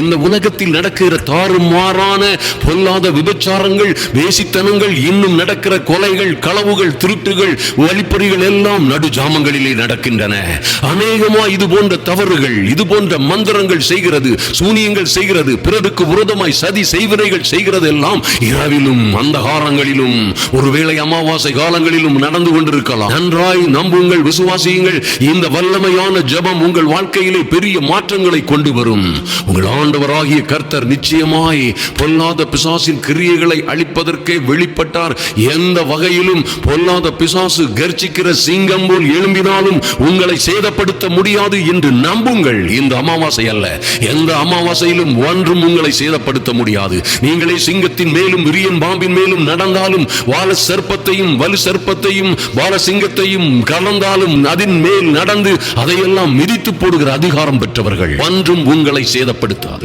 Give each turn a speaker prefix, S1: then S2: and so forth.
S1: இந்த உலகத்தில் நடக்கிற தாறுமாறான பொல்லாத விபச்சாரங்கள், வேசித்தனங்கள், இன்னும் நடக்கிற கொலைகள், களவுகள், திருட்டுகள், வழிப்பறிகள் எல்லாம் நடுஜாமங்களிலே நடக்கின்றன. அநேகமா இது போன்ற தவறுகள், இது போன்ற மந்திரங்கள் செய்கிறது, சூனியங்கள் செய்கிறது, பிறருக்கு விரோதமாய் சதி செய்வினைகள் செய்கிறது எல்லாம் இரவிலும் அந்தகாரங்களிலும் ஒருவேளை அமாவாசை காலங்களிலும் நடந்து கொண்டிருக்கலாம். நன்றாய் நம்புங்கள், விசுவாசியுங்கள். இந்த வல்லமையான ஜெபம் உங்கள் வாழ்க்கையிலே பெரிய மாற்றங்களை கொண்டு வரும். உங்கள் ஆண்டவராகிய கர்த்தர் நிச்சயமாய் பொல்லாத பிசாசின் கிரியைகளை அழிப்பதற்கே வெளிப்பட்டார். எந்த வகையிலும் பொல்லாத பிசாசு கர்ச்சிக்கிற சிங்கம் போல் எழும்பினாலும் உங்களை சேதப்படுத்த முடியாது என்று நம்புங்கள். இந்த அமாவாசை அல்ல, எந்த அமாவாசையிலும் ஒன்றும் உங்களை சேதப்படுத்த முடியாது. நீங்களே சிங்கத்தின் மேலும் விரியன் பாம்பின் மேலும் நடந்தாலும், வால சர்ப்பத்தையும் வலு சர்ப்பத்தையும் வால சிங்கத்தையும் கலந்தாலும், அதன் மேல் நடந்து அதையெல்லாம் மிதித்து போடுகிற அதிகாரம் பெற்றவர்கள். ஒன்றும் உங்களை சேதப்படுத்தாது.